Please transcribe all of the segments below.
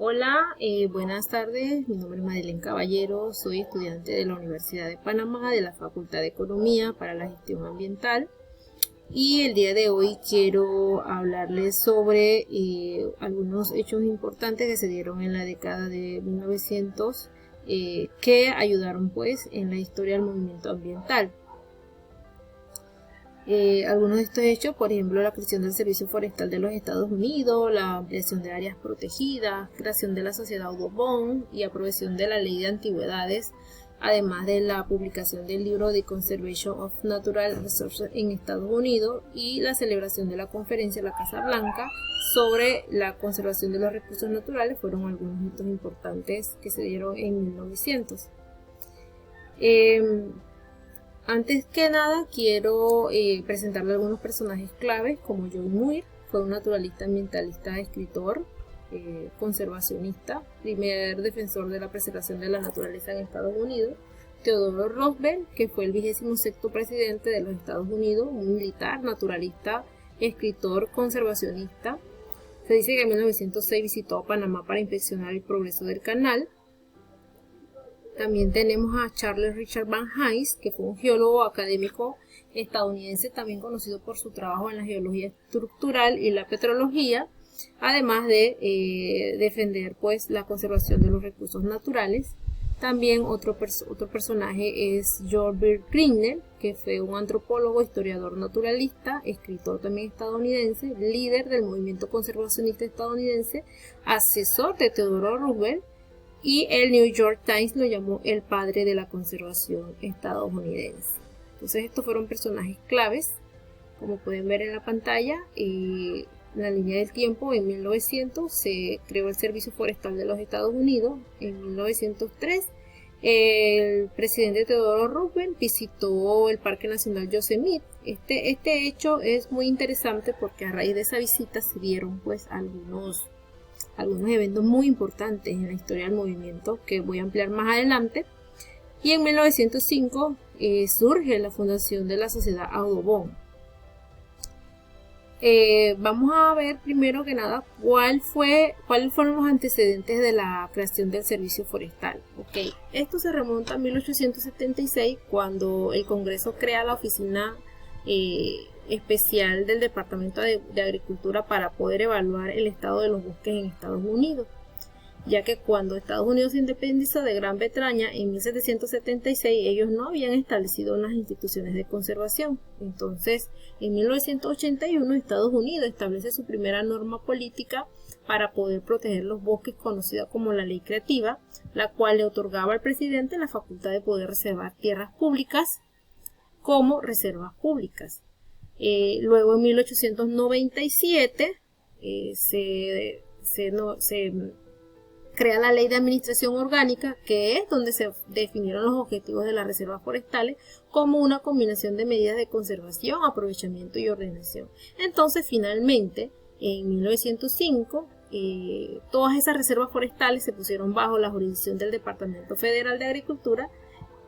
Hola, buenas tardes. Mi nombre es Madeleine Caballero. Soy estudiante de la Universidad de Panamá de la Facultad de Economía para la Gestión Ambiental. Y el día de hoy quiero hablarles sobre algunos hechos importantes que se dieron en la década de 1900 que ayudaron pues en la historia del movimiento ambiental. Algunos de estos hechos, por ejemplo, la creación del Servicio Forestal de los Estados Unidos, la ampliación de áreas protegidas, creación de la Sociedad Audubon y aprobación de la Ley de Antigüedades, además de la publicación del libro The Conservation of Natural Resources en Estados Unidos y la celebración de la conferencia de la Casa Blanca sobre la conservación de los recursos naturales, fueron algunos hitos importantes que se dieron en 1900. Antes que nada quiero presentarle algunos personajes claves, como John Muir. Fue un naturalista, ambientalista, escritor, conservacionista, primer defensor de la preservación de la naturaleza en Estados Unidos. Theodore Roosevelt, que fue el 26º presidente de los Estados Unidos, un militar, naturalista, escritor, conservacionista. Se dice que en 1906 visitó a Panamá para inspeccionar el progreso del canal. También tenemos a Charles Richard Van Hise, que fue un geólogo académico estadounidense, también conocido por su trabajo en la geología estructural y la petrología, además de defender pues la conservación de los recursos naturales. También otro personaje es George Byrd Grinnell, que fue un antropólogo, historiador naturalista, escritor también estadounidense, líder del movimiento conservacionista estadounidense, asesor de Theodore Roosevelt, y el New York Times lo llamó el padre de la conservación estadounidense. Entonces estos fueron personajes claves. Como pueden ver en la pantalla, en la línea del tiempo, en 1900 se creó el Servicio Forestal de los Estados Unidos. En 1903 el presidente Theodore Roosevelt visitó el Parque Nacional Yosemite. Este hecho es muy interesante porque a raíz de esa visita se dieron pues algunos eventos muy importantes en la historia del movimiento que voy a ampliar más adelante. Y en 1905 surge la fundación de la Sociedad Audubon. Vamos a ver primero que nada cuáles fueron los antecedentes de la creación del servicio forestal. Esto se remonta a 1876, cuando el Congreso crea la oficina especial del Departamento de Agricultura para poder evaluar el estado de los bosques en Estados Unidos, ya que cuando Estados Unidos se independizó de Gran Bretaña en 1776, ellos no habían establecido unas instituciones de conservación. Entonces, en 1981, Estados Unidos establece su primera norma política para poder proteger los bosques, conocida como la Ley Creativa, la cual le otorgaba al presidente la facultad de poder reservar tierras públicas como reservas públicas. Luego en 1897 se crea la Ley de Administración Orgánica, que es donde se definieron los objetivos de las reservas forestales como una combinación de medidas de conservación, aprovechamiento y ordenación. Entonces, finalmente, en 1905, todas esas reservas forestales se pusieron bajo la jurisdicción del Departamento Federal de Agricultura,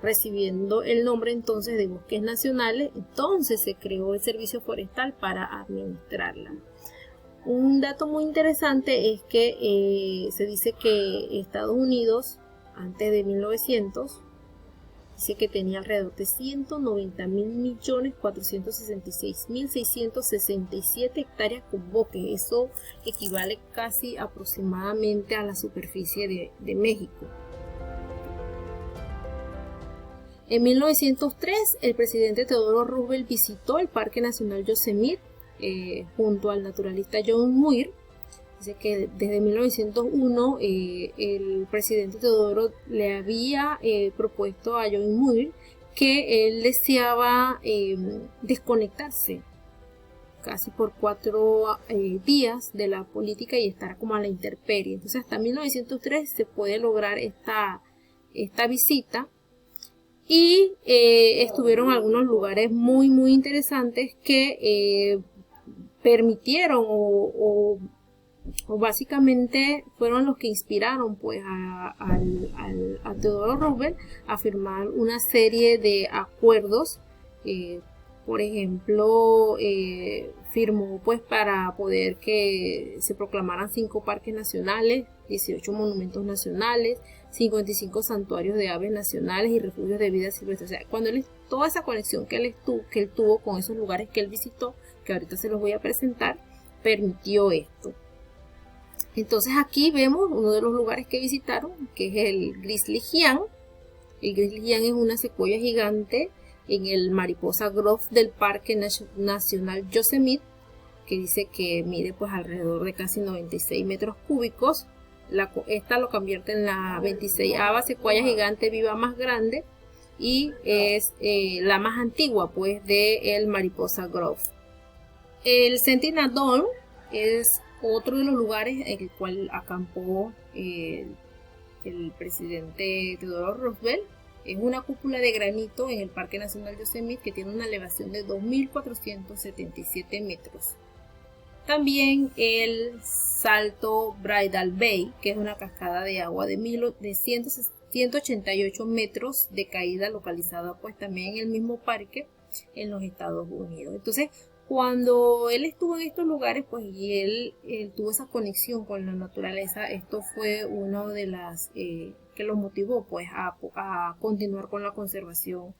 recibiendo el nombre entonces de bosques nacionales. Entonces se creó el servicio forestal para administrarla. Un dato muy interesante es que se dice que Estados Unidos, antes de 1900, dice que tenía alrededor de 190.466.667 hectáreas con bosques. Eso equivale casi aproximadamente a la superficie de México. En 1903, el presidente Theodore Roosevelt visitó el Parque Nacional Yosemite junto al naturalista John Muir. Dice que desde 1901 el presidente Theodore le había propuesto a John Muir que él deseaba desconectarse casi por 4 días de la política y estar como a la intemperie. Entonces hasta 1903 se puede lograr esta visita. Y estuvieron algunos lugares muy interesantes que permitieron o básicamente fueron los que inspiraron pues a Theodore Roosevelt a firmar una serie de acuerdos. Por ejemplo, firmó pues para poder que se proclamaran 5 parques nacionales, 18 monumentos nacionales, 55 santuarios de aves nacionales y refugios de vida silvestre. O sea, cuando toda esa conexión que él tuvo con esos lugares que él visitó, que ahorita se los voy a presentar, permitió esto. Entonces aquí vemos uno de los lugares que visitaron, que es el Grizzly Giant. El Grizzly Giant es una secuoya gigante en el Mariposa Grove del Parque Nacional Yosemite, que dice que mide pues alrededor de casi 96 metros cúbicos. Esta lo convierte en la 26ª secuoya gigante viva más grande y es la más antigua pues del Mariposa Grove. El Sentinel Dome es otro de los lugares en el cual acampó el presidente Theodore Roosevelt. Es una cúpula de granito en el Parque Nacional Yosemite que tiene una elevación de 2.477 metros. También el Salto Bridal Bay, que es una cascada de agua de 188 metros de caída, localizada pues también en el mismo parque en los Estados Unidos. Entonces, cuando él estuvo en estos lugares, pues y él tuvo esa conexión con la naturaleza, esto fue uno de las que lo motivó pues a continuar con la conservación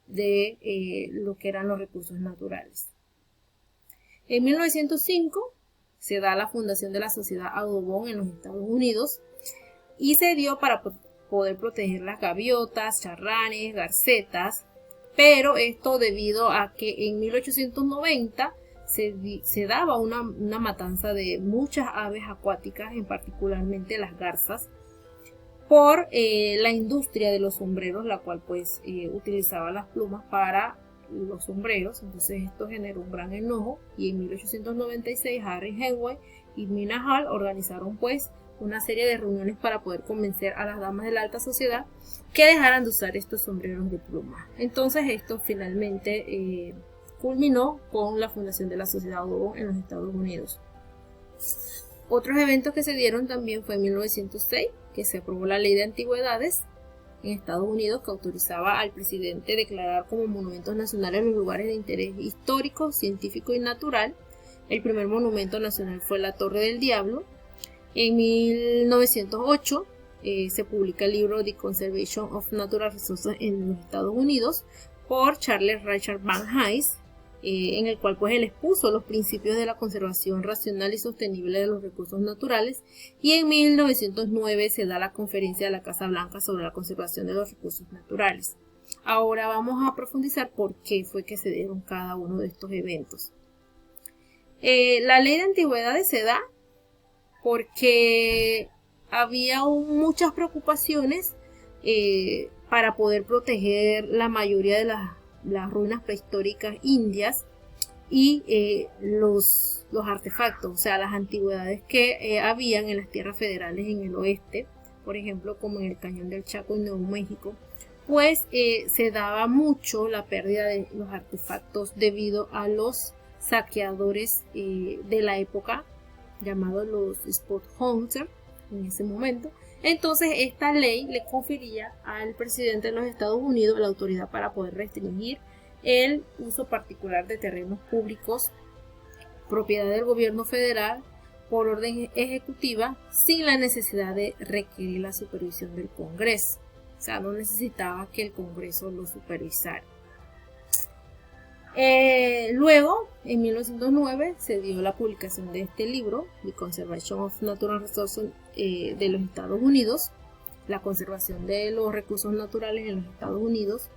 de lo que eran los recursos naturales. En 1905 se da la fundación de la Sociedad Audubon en los Estados Unidos y se dio para poder proteger las gaviotas, charranes, garcetas, pero esto debido a que en 1890 se daba una matanza de muchas aves acuáticas, en particularmente las garzas, por la industria de los sombreros, la cual pues utilizaba las plumas para los sombreros. Entonces esto generó un gran enojo y en 1896 Harry Hemingway y Mina Hall organizaron pues una serie de reuniones para poder convencer a las damas de la alta sociedad que dejaran de usar estos sombreros de pluma. Entonces esto finalmente culminó con la fundación de la Sociedad Audubon en los Estados Unidos. Otros eventos que se dieron también fue en 1906, que se aprobó la Ley de Antigüedades en Estados Unidos, que autorizaba al presidente declarar como monumentos nacionales los lugares de interés histórico, científico y natural. El primer monumento nacional fue la Torre del Diablo. En 1908 se publica el libro The Conservation of Natural Resources en los Estados Unidos por Charles Richard Van Hise, en el cual pues él expuso los principios de la conservación racional y sostenible de los recursos naturales, y en 1909 se da la conferencia de la Casa Blanca sobre la conservación de los recursos naturales. Ahora vamos a profundizar por qué fue que se dieron cada uno de estos eventos. La Ley de Antigüedades se da porque había muchas preocupaciones para poder proteger la mayoría de las ruinas prehistóricas indias y los artefactos, o sea, las antigüedades que habían en las tierras federales en el oeste, por ejemplo, como en el Cañón del Chaco en Nuevo México, pues se daba mucho la pérdida de los artefactos debido a los saqueadores de la época, llamados los Spot Hunters en ese momento. Entonces esta ley le confería al presidente de los Estados Unidos la autoridad para poder restringir el uso particular de terrenos públicos, propiedad del gobierno federal, por orden ejecutiva, sin la necesidad de requerir la supervisión del Congreso. O sea, no necesitaba que el Congreso lo supervisara. Luego, en 1909, se dio la publicación de este libro, The Conservation of Natural Resources, de los Estados Unidos, la conservación de los recursos naturales en los Estados Unidos,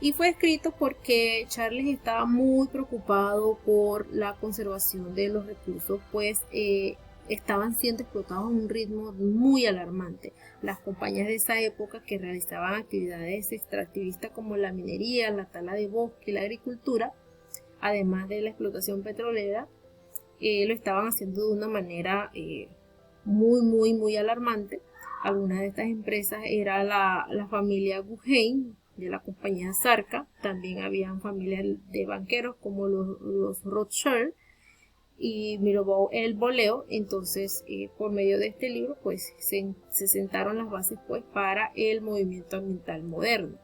y fue escrito porque Charles estaba muy preocupado por la conservación de los recursos, pues estaban siendo explotados a un ritmo muy alarmante. Las compañías de esa época que realizaban actividades extractivistas como la minería, la tala de bosque y la agricultura, además de la explotación petrolera, lo estaban haciendo de una manera muy alarmante. Algunas de estas empresas era la familia Guggenheim de la compañía Sarca. También habían familias de banqueros como los Rothschild y Mirabeau el Boleo. Entonces por medio de este libro pues se sentaron las bases pues para el movimiento ambiental moderno.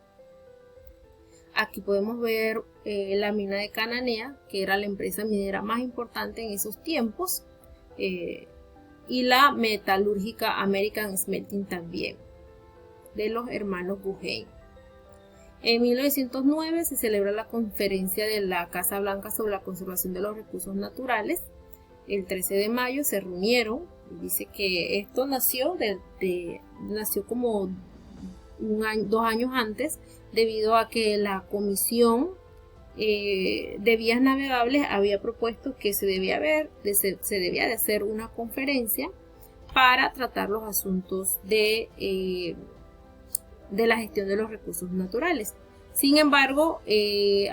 Aquí podemos ver la mina de Cananea, que era la empresa minera más importante en esos tiempos, y la metalúrgica American Smelting también, de los hermanos Guggenheim. En 1909 se celebra la conferencia de la Casa Blanca sobre la conservación de los recursos naturales. El 13 de mayo se reunieron. Dice que esto nació como 2 años antes, debido a que la Comisión de Vías Navegables había propuesto que se debía de hacer una conferencia para tratar los asuntos de la gestión de los recursos naturales. Sin embargo,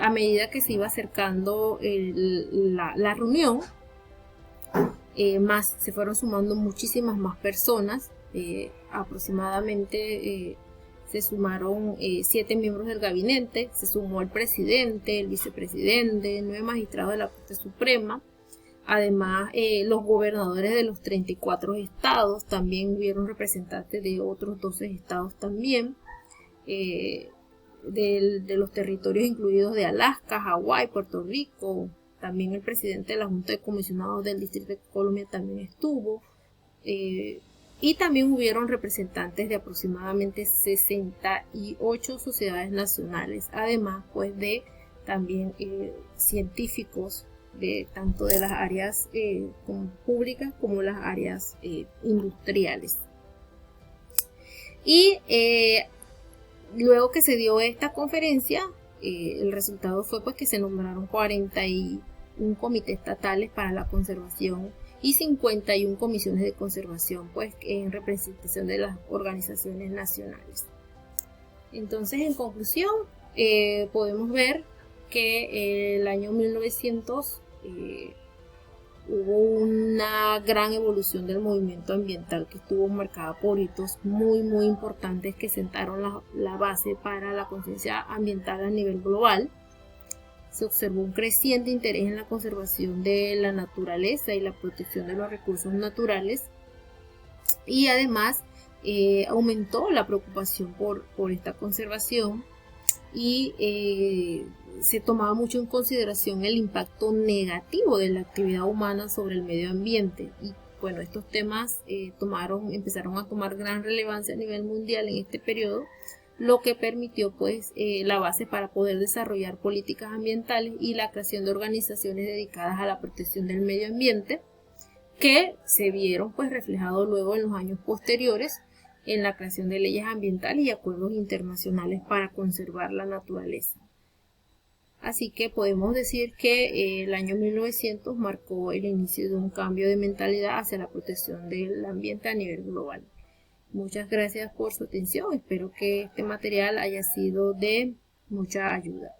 a medida que se iba acercando la reunión, se fueron sumando muchísimas más personas. Aproximadamente se sumaron 7 miembros del gabinete, se sumó el presidente, el vicepresidente, 9 magistrados de la Corte Suprema. Además, los gobernadores de los 34 estados, también hubieron representantes de otros 12 estados también, de los territorios incluidos de Alaska, Hawái, Puerto Rico. También el presidente de la Junta de Comisionados del Distrito de Columbia también estuvo. Y también hubieron representantes de aproximadamente 68 sociedades nacionales, además pues de también científicos tanto de las áreas públicas como las áreas industriales. Y luego que se dio esta conferencia, el resultado fue pues que se nombraron 41 comités estatales para la conservación y 51 comisiones de conservación, pues en representación de las organizaciones nacionales. Entonces, en conclusión, podemos ver que el año 1900 hubo una gran evolución del movimiento ambiental, que estuvo marcada por hitos muy importantes que sentaron la base para la conciencia ambiental a nivel global. Se observó un creciente interés en la conservación de la naturaleza y la protección de los recursos naturales, y además aumentó la preocupación por esta conservación, y se tomaba mucho en consideración el impacto negativo de la actividad humana sobre el medio ambiente. Y bueno, estos temas empezaron a tomar gran relevancia a nivel mundial en este periodo, lo que permitió pues la base para poder desarrollar políticas ambientales y la creación de organizaciones dedicadas a la protección del medio ambiente, que se vieron pues reflejados luego en los años posteriores en la creación de leyes ambientales y acuerdos internacionales para conservar la naturaleza. Así que podemos decir que el año 1900 marcó el inicio de un cambio de mentalidad hacia la protección del ambiente a nivel global. Muchas gracias por su atención. Espero que este material haya sido de mucha ayuda.